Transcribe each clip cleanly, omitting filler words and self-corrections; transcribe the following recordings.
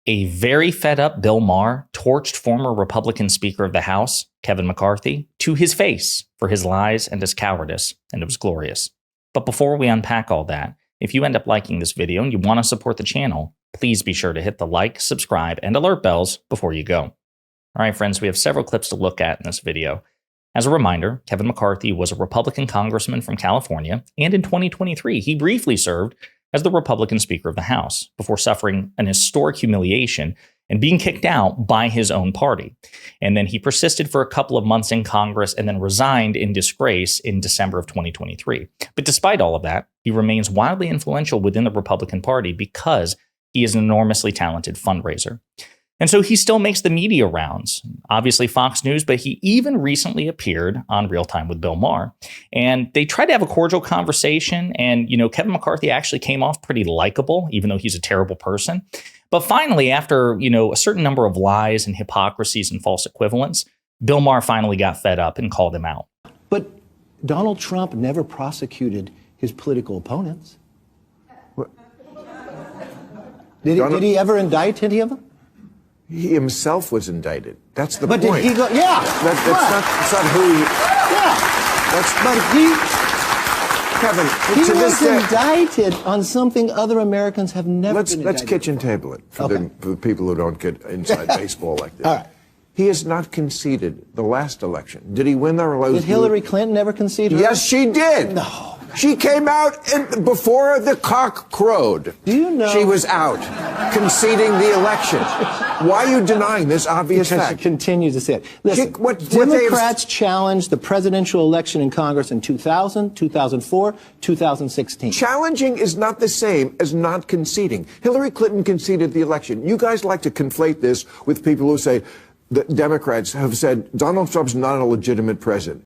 A very fed up Bill Maher torched former Republican Speaker of the House, Kevin McCarthy, to his face for his lies and his cowardice, and it was glorious. But before we unpack all that, if you end up liking this video and you want to support the channel, please be sure to hit the like, subscribe, and alert bells before you go. All right, friends, we have several clips to look at in this video. As a reminder, Kevin McCarthy was a Republican congressman from California, and in 2023, he briefly served as the Republican Speaker of the House before suffering an historic humiliation and being kicked out by his own party. And then he persisted for a couple of months in Congress and then resigned in disgrace in December of 2023. But despite all of that, he remains wildly influential within the Republican Party because he is an enormously talented fundraiser. And so he still makes the media rounds, obviously Fox News, but he even recently appeared on Real Time with Bill Maher. And they tried to have a cordial conversation. And, Kevin McCarthy actually came off pretty likable, even though he's a terrible person. But finally, after, a certain number of lies and hypocrisies and false equivalents, Bill Maher finally got fed up and called him out. But Donald Trump never prosecuted his political opponents. Did he ever indict any of them? He himself was indicted. That's the point. But did he go? Yeah. That's not who he. Yeah. But he was indicted on something other Americans have never been indicted. Let's kitchen table it for the people who don't get inside baseball like this. All right. He has not conceded the last election. Did he win or lose? Did Hillary Clinton ever concede? Yes, she did. No. She came out before the cock crowed. Do you know? She was out, conceding the election. Why are you denying this obvious fact? She continues to say it. Listen, Democrats challenged the presidential election in Congress in 2000, 2004, 2016. Challenging is not the same as not conceding. Hillary Clinton conceded the election. You guys like to conflate this with people who say the Democrats have said Donald Trump's not a legitimate president.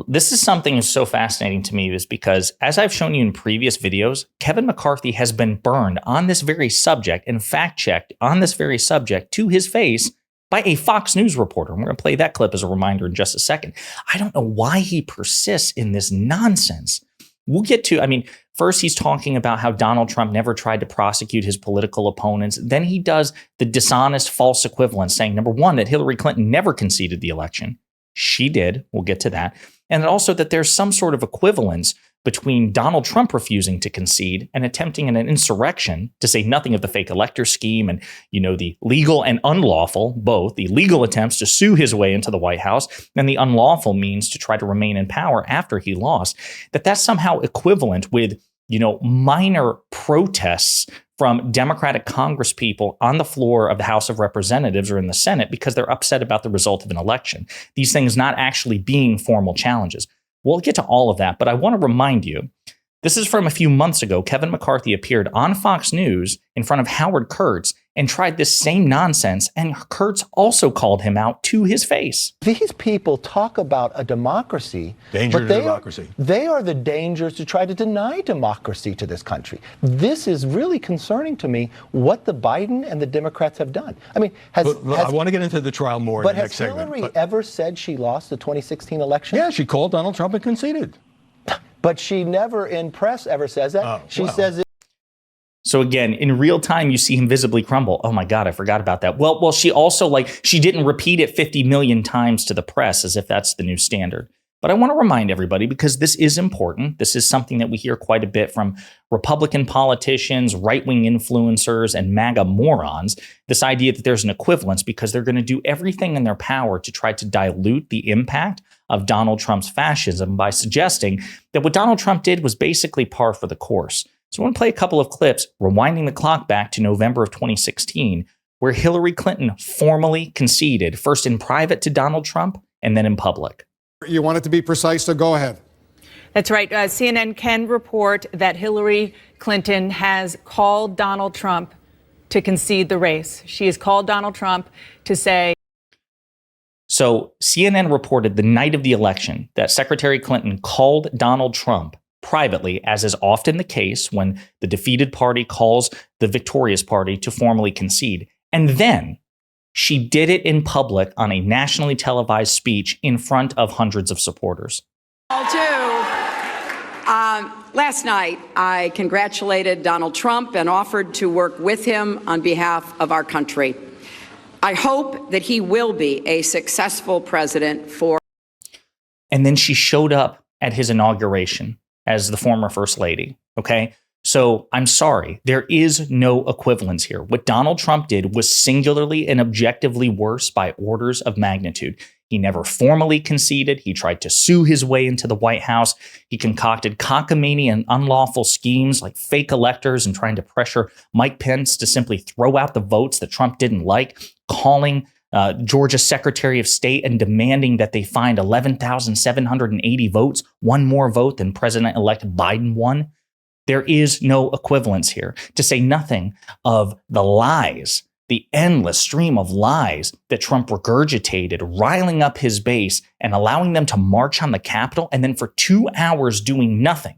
This is something that's so fascinating to me is because, as I've shown you in previous videos, Kevin McCarthy has been burned on this very subject and fact-checked on this very subject to his face by a Fox News reporter. And we're going to play that clip as a reminder in just a second. I don't know why he persists in this nonsense. We'll get to, first he's talking about how Donald Trump never tried to prosecute his political opponents. Then he does the dishonest false equivalence, saying, number one, that Hillary Clinton never conceded the election. She did. We'll get to that. And also that there's some sort of equivalence between Donald Trump refusing to concede and attempting an insurrection, to say nothing of the fake elector scheme and, the legal and unlawful, both the legal attempts to sue his way into the White House and the unlawful means to try to remain in power after he lost, that's somehow equivalent with, minor protests from Democratic congresspeople on the floor of the House of Representatives or in the Senate because they're upset about the result of an election. These things not actually being formal challenges. We'll get to all of that, but I want to remind you, this is from a few months ago. Kevin McCarthy appeared on Fox News in front of Howard Kurtz and tried this same nonsense, and Kurtz also called him out to his face. These people talk about a democracy. Danger to democracy. They are the dangers to try to deny democracy to this country. This is really concerning to me, what the Biden and the Democrats have done. I want to get into the trial more in the next segment. But has Hillary ever said she lost the 2016 election? Yeah, she called Donald Trump and conceded. But she never in press ever says that. Says it. So again, in real time, you see him visibly crumble. Oh my God, I forgot about that. Well, she also she didn't repeat it 50 million times to the press as if that's the new standard. But I want to remind everybody, because this is important. This is something that we hear quite a bit from Republican politicians, right-wing influencers, and MAGA morons. This idea that there's an equivalence because they're going to do everything in their power to try to dilute the impact of Donald Trump's fascism by suggesting that what Donald Trump did was basically par for the course. So I want to play a couple of clips, rewinding the clock back to November of 2016, where Hillary Clinton formally conceded, first in private to Donald Trump and then in public. You want it to be precise, so go ahead. That's right. CNN can report that Hillary Clinton has called Donald Trump to concede the race. She has called Donald Trump to say. So CNN reported the night of the election that Secretary Clinton called Donald Trump privately, as is often the case when the defeated party calls the victorious party to formally concede. And then she did it in public on a nationally televised speech in front of hundreds of supporters. Last night, I congratulated Donald Trump and offered to work with him on behalf of our country. I hope that he will be a successful president for. And then she showed up at his inauguration as the former first lady. Okay. So I'm sorry, there is no equivalence here. What Donald Trump did was singularly and objectively worse by orders of magnitude. He never formally conceded. He tried to sue his way into the White House. He concocted cockamamie and unlawful schemes like fake electors and trying to pressure Mike Pence to simply throw out the votes that Trump didn't like, calling Georgia's Secretary of State and demanding that they find 11,780 votes, one more vote than President-elect Biden won. There is no equivalence here, to say nothing of the lies, the endless stream of lies that Trump regurgitated, riling up his base and allowing them to march on the Capitol, and then for 2 hours doing nothing.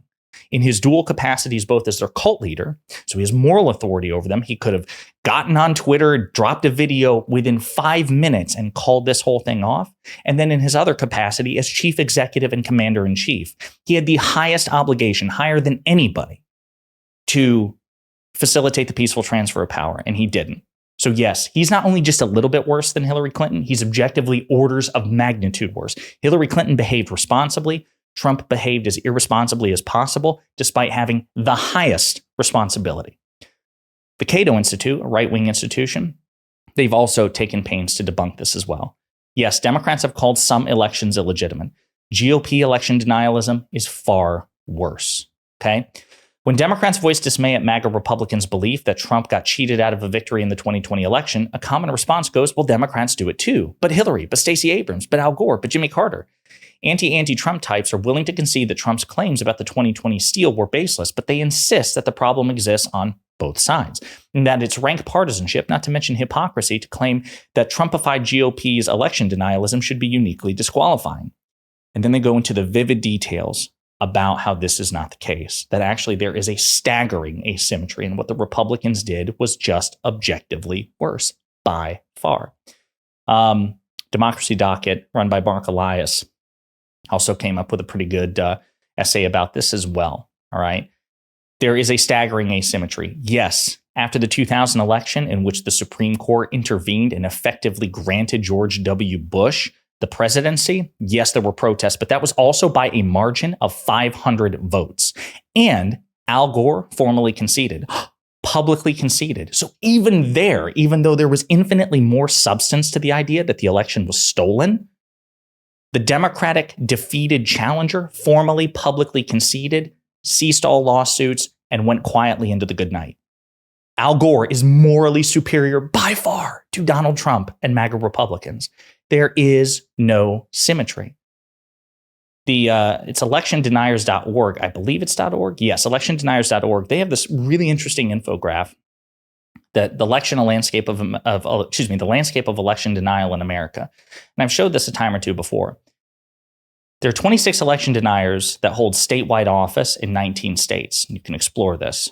In his dual capacities, both as their cult leader, so he has moral authority over them. He could have gotten on Twitter, dropped a video within 5 minutes and called this whole thing off. And then in his other capacity as chief executive and commander in chief, he had the highest obligation, higher than anybody, to facilitate the peaceful transfer of power. And he didn't. So yes, he's not only just a little bit worse than Hillary Clinton, he's objectively orders of magnitude worse. Hillary Clinton behaved responsibly. Trump behaved as irresponsibly as possible, despite having the highest responsibility. The Cato Institute, a right-wing institution, they've also taken pains to debunk this as well. Yes, Democrats have called some elections illegitimate. GOP election denialism is far worse. Okay? When Democrats voiced dismay at MAGA Republicans' belief that Trump got cheated out of a victory in the 2020 election, a common response goes, well, Democrats do it too. But Hillary, but Stacey Abrams, but Al Gore, but Jimmy Carter. Anti-Trump types are willing to concede that Trump's claims about the 2020 steal were baseless, but they insist that the problem exists on both sides, and that it's rank partisanship, not to mention hypocrisy, to claim that Trumpified GOP's election denialism should be uniquely disqualifying. And then they go into the vivid details about how this is not the case, that actually there is a staggering asymmetry, and what the Republicans did was just objectively worse by far. Democracy Docket, run by Mark Elias, also came up with a pretty good essay about this as well. All right. There is a staggering asymmetry. Yes, after the 2000 election, in which the Supreme Court intervened and effectively granted George W. Bush the presidency, yes, there were protests, but that was also by a margin of 500 votes. And Al Gore formally conceded, publicly conceded. So even there, even though there was infinitely more substance to the idea that the election was stolen, the Democratic defeated challenger formally publicly conceded, ceased all lawsuits, and went quietly into the good night. Al Gore is morally superior by far to Donald Trump and MAGA Republicans. There is no symmetry. It's electiondeniers.org. I believe it's .org. Yes, electiondeniers.org. They have this really interesting infograph that the landscape of election denial in America. And I've showed this a time or two before. There are 26 election deniers that hold statewide office in 19 states. You can explore this.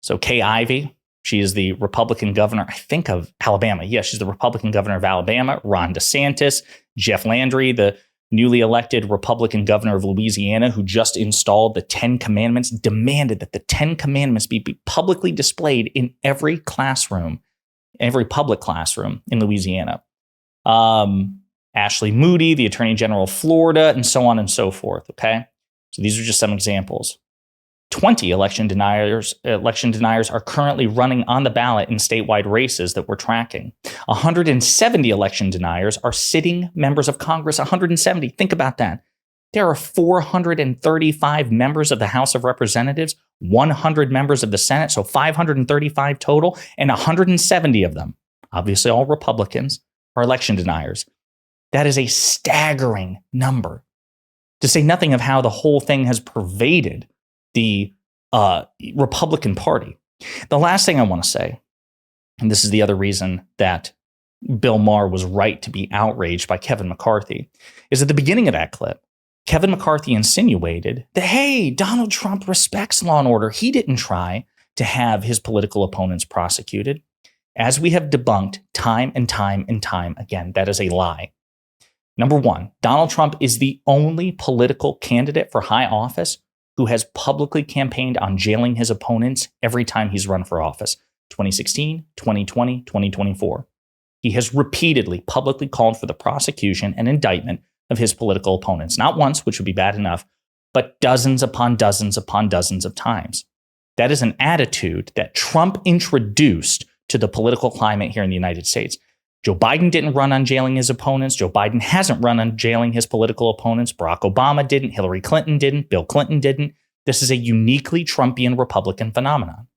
So Kay Ivey, she is the Republican governor, I think, of Alabama. Yes, she's the Republican governor of Alabama. Ron DeSantis, Jeff Landry, the newly elected Republican governor of Louisiana, who just installed the 10 Commandments, demanded that the 10 Commandments be publicly displayed in every classroom, every public classroom in Louisiana. Ashley Moody, the Attorney General of Florida, and so on and so forth. Okay, so these are just some examples. 20 election deniers are currently running on the ballot in statewide races that we're tracking. 170 election deniers are sitting members of Congress. 170. Think about that. There are 435 members of the House of Representatives, 100 members of the Senate, so 535 total, and 170 of them, obviously all Republicans, are election deniers. That is a staggering number, to say nothing of how the whole thing has pervaded the Republican Party. The last thing I want to say, and this is the other reason that Bill Maher was right to be outraged by Kevin McCarthy, is at the beginning of that clip, Kevin McCarthy insinuated that, hey, Donald Trump respects law and order. He didn't try to have his political opponents prosecuted. As we have debunked time and time and time again, that is a lie. Number one, Donald Trump is the only political candidate for high office who has publicly campaigned on jailing his opponents every time he's run for office. 2016, 2020, 2024. He has repeatedly publicly called for the prosecution and indictment of his political opponents. Not once, which would be bad enough, but dozens upon dozens upon dozens of times. That is an attitude that Trump introduced to the political climate here in the United States. Joe Biden didn't run on jailing his opponents. Joe Biden hasn't run on jailing his political opponents. Barack Obama didn't. Hillary Clinton didn't. Bill Clinton didn't. This is a uniquely Trumpian Republican phenomenon.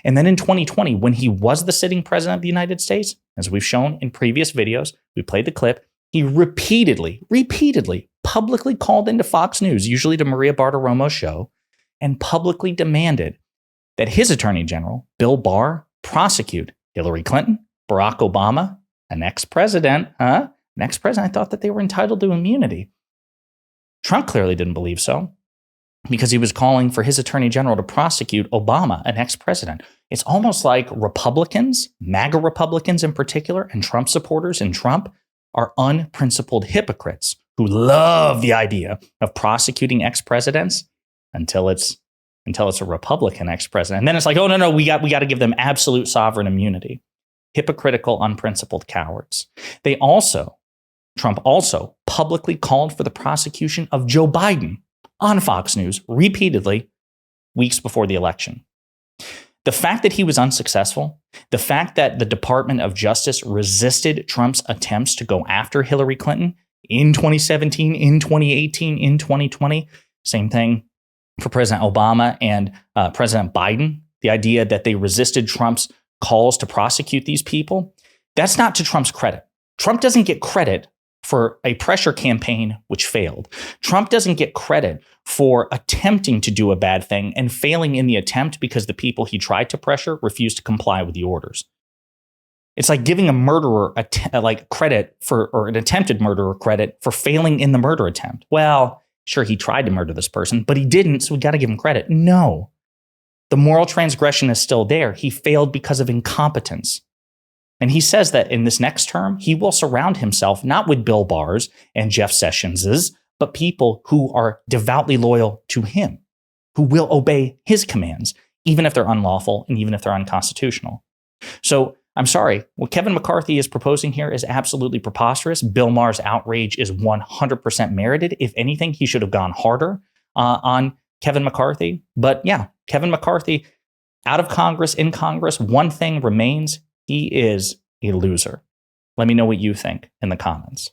And then in 2020, when he was the sitting president of the United States, as we've shown in previous videos, we played the clip, he repeatedly, publicly called into Fox News, usually to Maria Bartiromo's show, and publicly demanded that his attorney general, Bill Maher, prosecute Hillary Clinton, Barack Obama, an ex-president, I thought that they were entitled to immunity. Trump clearly didn't believe so because he was calling for his attorney general to prosecute Obama, an ex-president. It's almost like Republicans, MAGA Republicans in particular, and Trump supporters and Trump are unprincipled hypocrites who love the idea of prosecuting ex-presidents until it's a Republican ex-president. And then it's like, oh, no, we got to give them absolute sovereign immunity. Hypocritical, unprincipled cowards. Trump also publicly called for the prosecution of Joe Biden on Fox News repeatedly weeks before the election. The fact that he was unsuccessful, the fact that the Department of Justice resisted Trump's attempts to go after Hillary Clinton in 2017, in 2018, in 2020, same thing for President Obama and President Biden, the idea that they resisted Trump's calls to prosecute these people, that's not to Trump's credit. Trump doesn't get credit for a pressure campaign which failed. Trump doesn't get credit for attempting to do a bad thing and failing in the attempt because the people he tried to pressure refused to comply with the orders. It's like giving a murderer credit for, or an attempted murderer credit for failing in the murder attempt. Well, sure, he tried to murder this person, but he didn't, so we got to give him credit. No. The moral transgression is still there. He failed because of incompetence. And he says that in this next term, he will surround himself not with Bill Maher's and Jeff Sessions's, but people who are devoutly loyal to him, who will obey his commands, even if they're unlawful and even if they're unconstitutional. So I'm sorry, what Kevin McCarthy is proposing here is absolutely preposterous. Bill Maher's outrage is 100% merited. If anything, he should have gone harder on Kevin McCarthy. But yeah, Kevin McCarthy out of Congress, in Congress, one thing remains. He is a loser. Let me know what you think in the comments.